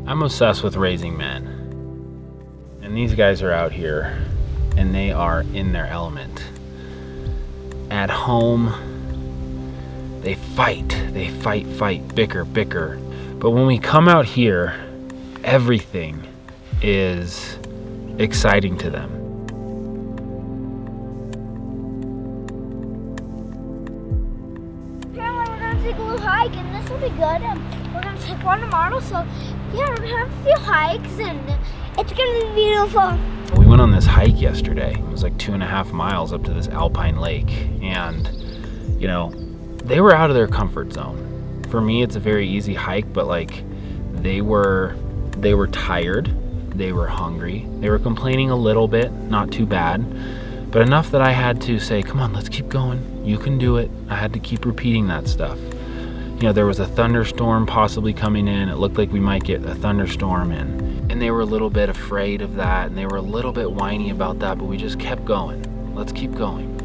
I'm obsessed with raising men. And these guys are out here and they are in their element. At home, they fight, bicker. But when we come out here, everything is exciting to them. Apparently we're gonna take a little hike and this will be good. We're gonna take one tomorrow, so yeah, we're gonna have a few hikes and it's gonna be beautiful. We went on this hike yesterday. It was like 2.5 miles up to this alpine lake, and you know, they were out of their comfort zone. For me, it's a very easy hike, but like they were tired, they were hungry, they were complaining a little bit, not too bad, but enough that I had to say, come on, let's keep going, you can do it. I had to keep repeating that stuff. You know, there was a thunderstorm possibly coming in. It looked like we might get a thunderstorm, and they were a little bit afraid of that, and they were a little bit whiny about that, but we just kept going. Let's keep going.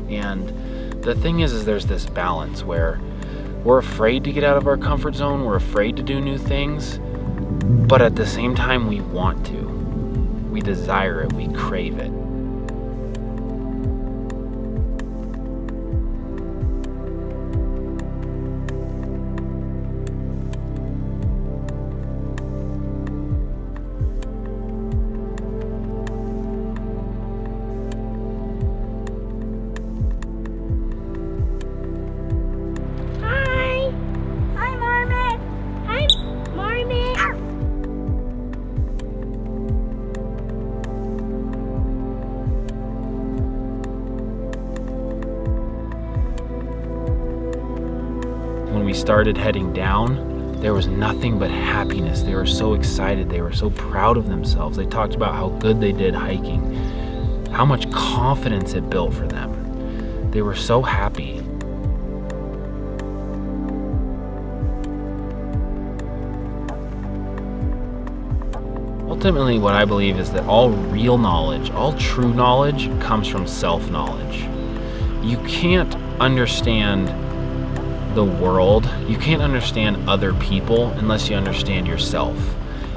And the thing is there's this balance where we're afraid to get out of our comfort zone, we're afraid to do new things, but at the same time we want to. We desire it, we crave it. When we started heading down, there was nothing but happiness. They were so excited. They were so proud of themselves. They talked about how good they did hiking, how much confidence it built for them. They were so happy. Ultimately, what I believe is that all real knowledge, all true knowledge, comes from self-knowledge. You can't understand the world, you can't understand other people unless you understand yourself.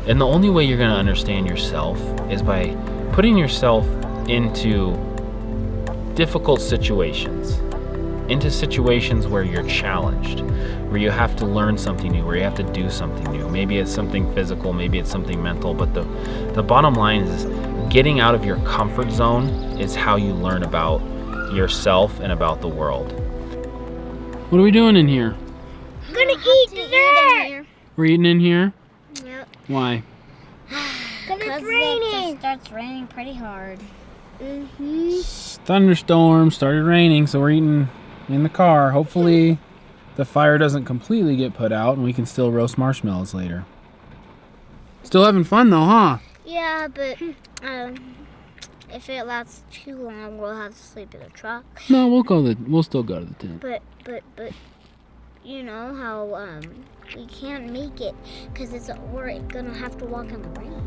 And the only way you're going to understand yourself is by putting yourself into difficult situations, into situations where you're challenged, where you have to learn something new, where you have to do something new. Maybe it's something physical, maybe it's something mental, but the bottom line is getting out of your comfort zone is how you learn about yourself and about the world. What are we doing in here? I'm gonna eat dessert. We're eating in here? Yep. Why? Because it's raining. It starts raining pretty hard. Thunderstorm, started raining, so we're eating in the car. Hopefully the fire doesn't completely get put out and we can still roast marshmallows later. Still having fun though, huh? Yeah, but if it lasts too long, we'll have to sleep in the truck. No, we'll still go to the tent. But you know how we can't make it because we're gonna have to walk in the rain.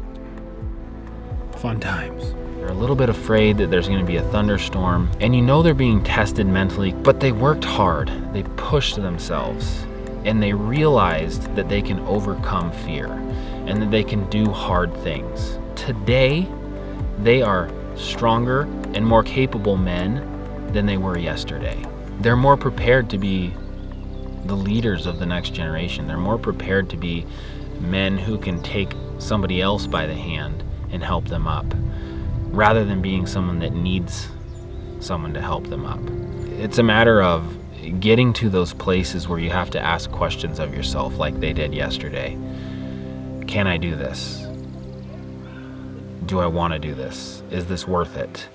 Fun times. They're a little bit afraid that there's going to be a thunderstorm, and you know they're being tested mentally, but they worked hard. They pushed themselves, and they realized that they can overcome fear and that they can do hard things. Today, they are stronger and more capable men than they were yesterday. They're more prepared to be the leaders of the next generation. They're more prepared to be men who can take somebody else by the hand and help them up, rather than being someone that needs someone to help them up. It's a matter of getting to those places where you have to ask questions of yourself like they did yesterday. Can I do this? Do I want to do this? Is this worth it?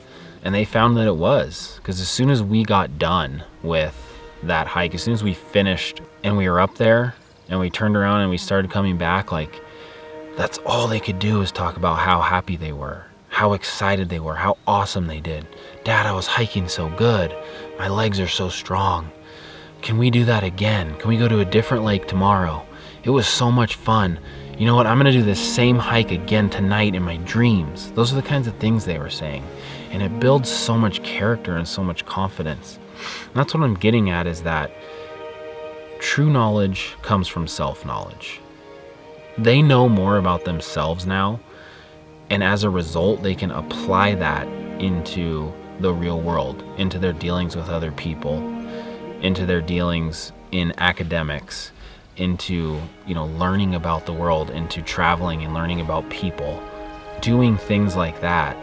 And they found that it was, because as soon as we got done with that hike, as soon as we finished and we were up there and we turned around and we started coming back, like, that's all they could do is talk about how happy they were, how excited they were, how awesome they did. Dad, I was hiking so good. My legs are so strong. Can we do that again? Can we go to a different lake tomorrow? It was so much fun. You know what? I'm gonna do this same hike again tonight in my dreams. Those are the kinds of things they were saying. And it builds so much character and so much confidence. And that's what I'm getting at, is that true knowledge comes from self-knowledge. They know more about themselves now, and as a result, they can apply that into the real world, into their dealings with other people, into their dealings in academics, into, you know, learning about the world, into traveling and learning about people. Doing things like that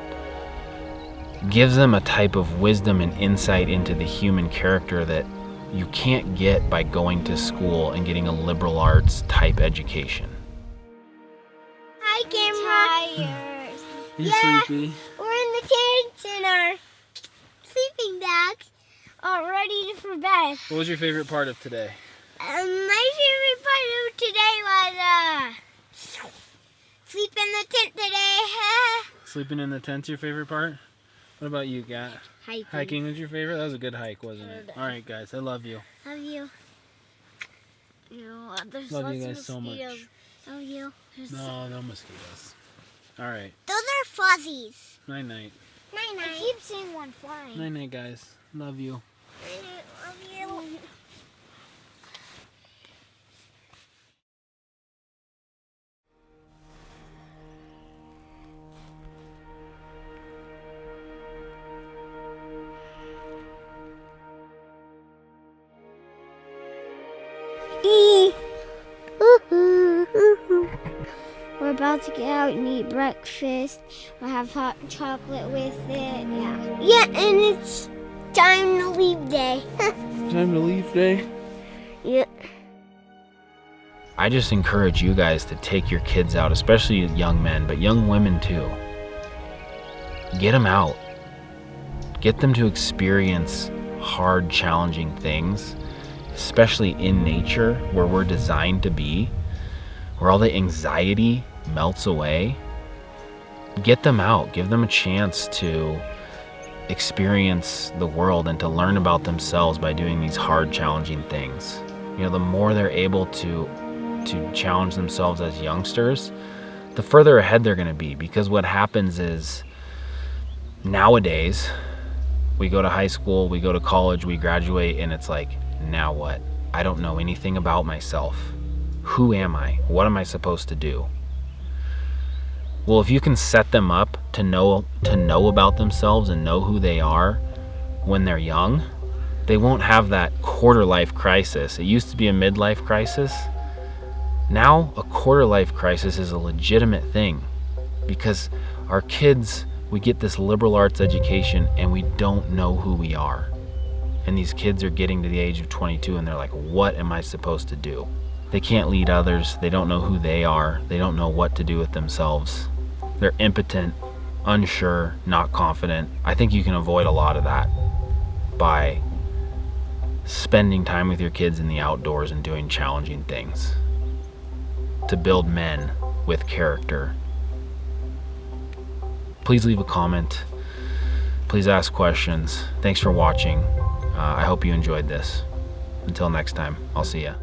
gives them a type of wisdom and insight into the human character that you can't get by going to school and getting a liberal arts type education. Hi, Camera. Tired. You sleepy? We're in the tents in our sleeping bags, all ready for bed. What was your favorite part of today? My favorite part of today was sleep in the tent today. Sleeping in the tent's your favorite part? What about you, Gat? Hiking was your favorite? That was a good hike, wasn't it? All right, guys, I love you. Love you. There's Love lots you of guys so much. mosquitoes. Love you. No mosquitoes. All right, Those are fuzzies. night night. Night night. I keep seeing one flying. Night night, guys. Love you. Love you. We're about to get out and eat breakfast. We'll have hot chocolate with it. Yeah, and it's time to leave day. Time to leave day? Yeah. I just encourage you guys to take your kids out, especially young men, but young women too. Get them out. Get them to experience hard, challenging things, especially in nature where we're designed to be, where all the anxiety melts away. Get them out. Give them a chance to experience the world and to learn about themselves by doing these hard, challenging things. You know, the more they're able to challenge themselves as youngsters, the further ahead they're going to be. Because what happens is nowadays we go to high school, we go to college, we graduate, and it's like, now what? I don't know anything about myself. Who am I? What am I supposed to do? Well, if you can set them up to know about themselves and know who they are when they're young, they won't have that quarter life crisis. It used to be a midlife crisis. Now a quarter life crisis is a legitimate thing because our kids, we get this liberal arts education and we don't know who we are. And these kids are getting to the age of 22 and they're like, what am I supposed to do? They can't lead others. They don't know who they are. They don't know what to do with themselves. They're impotent, unsure, not confident. I think you can avoid a lot of that by spending time with your kids in the outdoors and doing challenging things to build men with character. Please leave a comment. Please ask questions. Thanks for watching. I hope you enjoyed this. Until next time, I'll see ya.